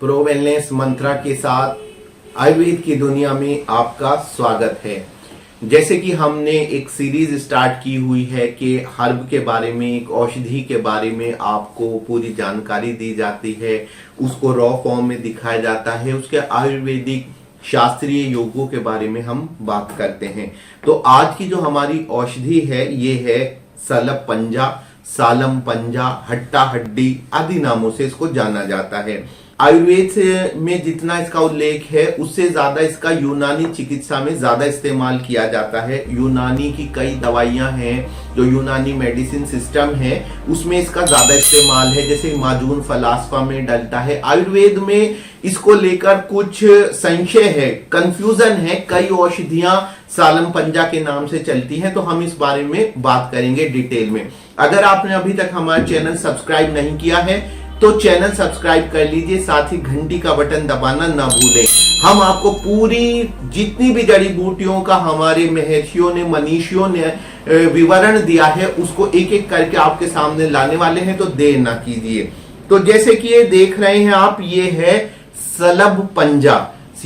Pro wellness मंत्रा के साथ आयुर्वेद की दुनिया में आपका स्वागत है। जैसे कि हमने एक सीरीज स्टार्ट की हुई है कि हर्ब के बारे में, एक औषधि के बारे में आपको पूरी जानकारी दी जाती है, उसको रॉ फॉर्म में दिखाया जाता है, उसके आयुर्वेदिक शास्त्रीय योगों के बारे में हम बात करते हैं। तो आज की जो हमारी औषधि है ये है सलभ पंजा, सालम पंजा, हट्टा हड्डी आदि नामों से इसको जाना जाता है। आयुर्वेद से में जितना इसका उल्लेख है उससे ज्यादा इसका यूनानी चिकित्सा में ज्यादा इस्तेमाल किया जाता है। यूनानी की कई दवाइयां हैं, जो यूनानी मेडिसिन सिस्टम है उसमें इसका ज्यादा इस्तेमाल है, जैसे माजून फलासफा में डलता है। आयुर्वेद में इसको लेकर कुछ संशय है, कंफ्यूजन है। कई औषधियां सालम पंजा के नाम से चलती हैं, तो हम इस बारे में बात करेंगे डिटेल में। अगर आपने अभी तक हमारा चैनल सब्सक्राइब नहीं किया है तो चैनल सब्सक्राइब कर लीजिए, साथ ही घंटी का बटन दबाना ना भूलें। हम आपको पूरी जितनी भी जड़ी बूटियों का हमारे महर्षियों ने, मनीषियों ने विवरण दिया है उसको एक एक करके आपके सामने लाने वाले हैं, तो देर ना कीजिए। तो जैसे कि ये देख रहे हैं आप, ये है सलभ पंजा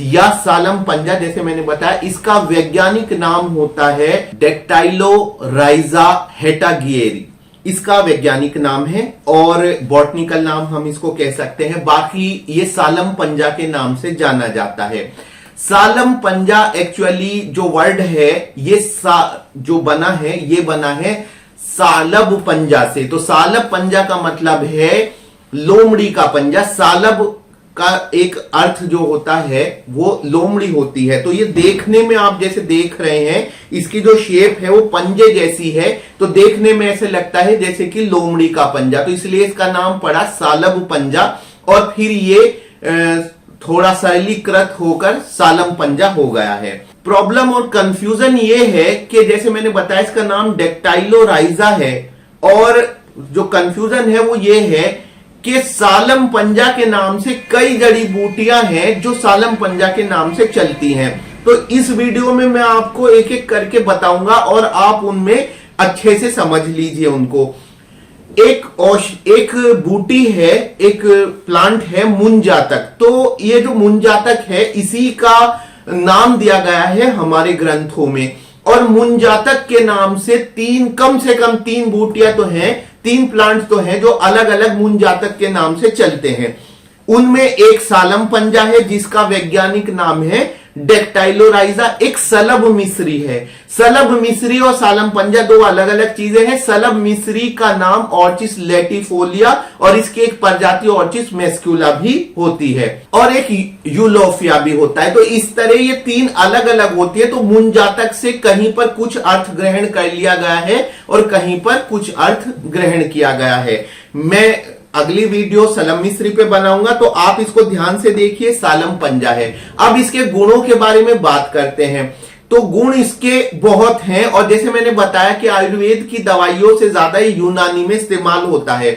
या सालम पंजा। जैसे मैंने बताया, इसका वैज्ञानिक नाम होता है डेक्टाइलोराइजा हेटागिएरी, इसका वैज्ञानिक नाम है, और बॉटनिकल नाम हम इसको कह सकते हैं। बाकी ये सालम पंजा के नाम से जाना जाता है। सालम पंजा एक्चुअली जो वर्ड है ये जो बना है ये बना है सालभ पंजा से। तो सालभ पंजा का मतलब है लोमड़ी का पंजा। सालभ का एक अर्थ जो होता है वो लोमड़ी होती है। तो ये देखने में आप जैसे देख रहे हैं, इसकी जो शेप है वो पंजे जैसी है, तो देखने में ऐसे लगता है जैसे कि लोमड़ी का पंजा, तो इसलिए इसका नाम पड़ा सालभ पंजा। और फिर ये थोड़ा सरलीकृत होकर सालम पंजा हो गया है। प्रॉब्लम और कंफ्यूजन ये है कि जैसे मैंने बताया इसका नाम डेक्टाइलोराइजा है, और जो कंफ्यूजन है वो ये है कि सालम पंजा के नाम से कई जड़ी बूटियां हैं जो सालम पंजा के नाम से चलती हैं। तो इस वीडियो में मैं आपको एक एक करके बताऊंगा और आप उनमें अच्छे से समझ लीजिए उनको। एक बूटी है, एक प्लांट है मुंजातक। तो ये जो मुंजातक है इसी का नाम दिया गया है हमारे ग्रंथों में, और मुंजातक के नाम से कम से कम तीन बूटियां तो हैं, तीन प्लांट्स तो हैं जो अलग अलग मुंजातक के नाम से चलते हैं। उनमें एक सालम पंजा है जिसका वैज्ञानिक नाम है डेक्टाइलोराइजा, एक सलभ मिस्री है। सलभ मिस्री और सालम पंजा दो अलग अलग चीजें हैं। सलभ मिस्री का नाम ऑर्चिस लैटिफोलिया, और इसकी एक प्रजाति ऑर्चिस मैस्कुला भी होती है, और एक यूलोफिया भी होता है। तो इस तरह ये तीन अलग अलग होती है। तो मुंजातक से कहीं पर कुछ अर्थ ग्रहण कर लिया गया है और कहीं पर कुछ अर्थ ग्रहण किया गया है। मैं अगली वीडियो सालम मिस्री पे बनाऊंगा, तो आप इसको ध्यान से देखिए। सालम पंजा है। अब इसके गुणों के बारे में बात करते हैं। तो गुण इसके बहुत हैं, और जैसे मैंने बताया कि आयुर्वेद की दवाइयों से ज्यादा यूनानी में इस्तेमाल होता है।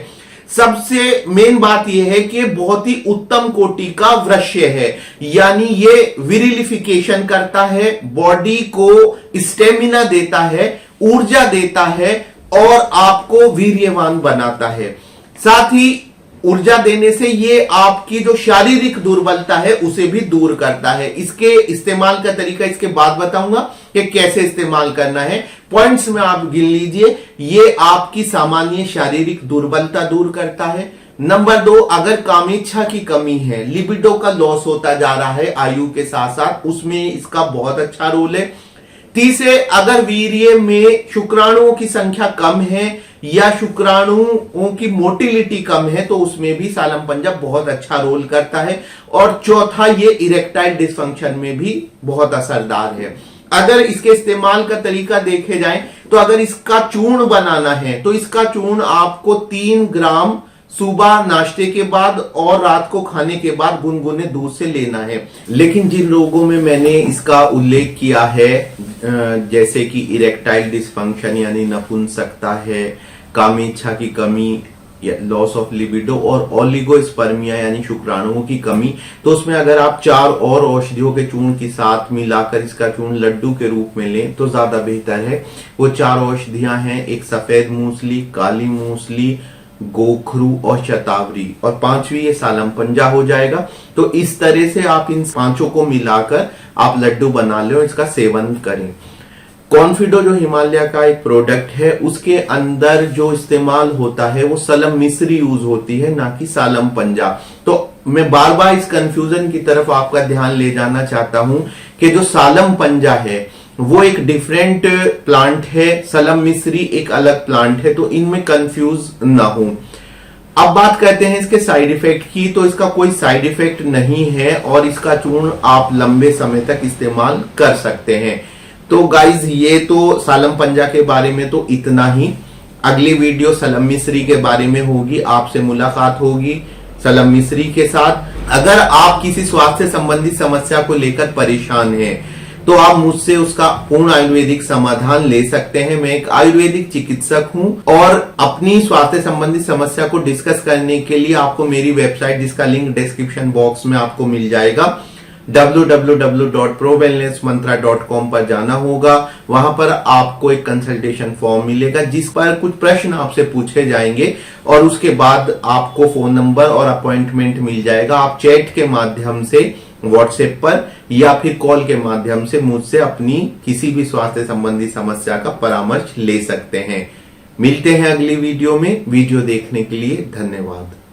सबसे मेन बात यह है कि बहुत ही उत्तम कोटि का वृक्ष है, यानी ये विरिलिफिकेशन करता है, बॉडी को स्टेमिना देता है, ऊर्जा देता है, और आपको वीर्यवान बनाता है। साथ ही ऊर्जा देने से ये आपकी जो शारीरिक दुर्बलता है उसे भी दूर करता है। इसके इस्तेमाल का तरीका इसके बाद बताऊंगा कि कैसे इस्तेमाल करना है। पॉइंट्स में आप गिन लीजिए। ये आपकी सामान्य शारीरिक दुर्बलता दूर करता है। नंबर 2, अगर कामेच्छा की कमी है, लिबिडो का लॉस होता जा रहा है आयु के साथ साथ, उसमें इसका बहुत अच्छा रोल है। तीसरे, अगर वीर्य में शुक्राणुओं की संख्या कम है या शुक्राणुओं की मोटिलिटी कम है, तो उसमें भी सालम पंजा बहुत अच्छा रोल करता है। और चौथा, ये इरेक्टाइल डिसफंक्शन में भी बहुत असरदार है। अगर इसके इस्तेमाल का तरीका देखे जाए तो अगर इसका चूर्ण बनाना है तो इसका चूर्ण आपको 3 ग्राम सुबह नाश्ते के बाद और रात को खाने के बाद गुनगुने दूध से लेना है। लेकिन जिन रोगों में मैंने इसका उल्लेख किया है, जैसे कि इरेक्टाइल डिसफंक्शन यानी नपुंसकता है, कामेच्छा की कमी, लॉस ऑफ लिबिडो, और ओलिगोस्पर्मिया यानी शुक्राणुओं की कमी, तो उसमें अगर आप 4 और औषधियों के चूर्ण के साथ मिलाकर इसका चूर्ण लड्डू के रूप में लें तो ज्यादा बेहतर है। वो 4 औषधियां हैं, एक सफेद मूसली, काली मूसली, गोखरू और शतावरी, और पांचवी ये सालम पंजा हो जाएगा। तो इस तरह से आप इन पांचों को मिलाकर आप लड्डू बना लें और इसका सेवन करें। कॉन्फिडो जो हिमालय का एक प्रोडक्ट है, उसके अंदर जो इस्तेमाल होता है वो सलम मिस्री यूज होती है, ना कि सालम पंजा। तो मैं बार बार इस कंफ्यूजन की तरफ आपका ध्यान ले जाना चाहता हूं कि जो सालम पंजा है वो एक डिफरेंट प्लांट है, सलम मिस्री एक अलग प्लांट है, तो इनमें कंफ्यूज ना हो। अब बात करते हैं इसके साइड इफेक्ट की। तो इसका कोई साइड इफेक्ट नहीं है और इसका चूर्ण आप लंबे समय तक इस्तेमाल कर सकते हैं। तो गाइज ये तो सालम पंजा के बारे में तो इतना ही। अगली वीडियो सलम मिस्री के बारे में होगी, आपसे मुलाकात होगी सलम मिस्री के साथ। अगर आप किसी स्वास्थ्य संबंधी समस्या को लेकर परेशान हैं तो आप मुझसे उसका पूर्ण आयुर्वेदिक समाधान ले सकते हैं। मैं एक आयुर्वेदिक चिकित्सक हूं और अपनी स्वास्थ्य संबंधी समस्या को डिस्कस करने के लिए आपको मेरी वेबसाइट, जिसका लिंक डिस्क्रिप्शन बॉक्स में आपको मिल जाएगा, www.prowellnessmantra.com पर जाना होगा। वहां पर आपको एक कंसल्टेशन फॉर्म मिलेगा जिस पर कुछ प्रश्न आपसे पूछे जाएंगे और उसके बाद आपको फोन नंबर और अपॉइंटमेंट मिल जाएगा। आप चैट के माध्यम से, व्हाट्सएप पर या फिर कॉल के माध्यम से मुझसे अपनी किसी भी स्वास्थ्य संबंधी समस्या का परामर्श ले सकते हैं। मिलते हैं अगली वीडियो में। वीडियो देखने के लिए धन्यवाद।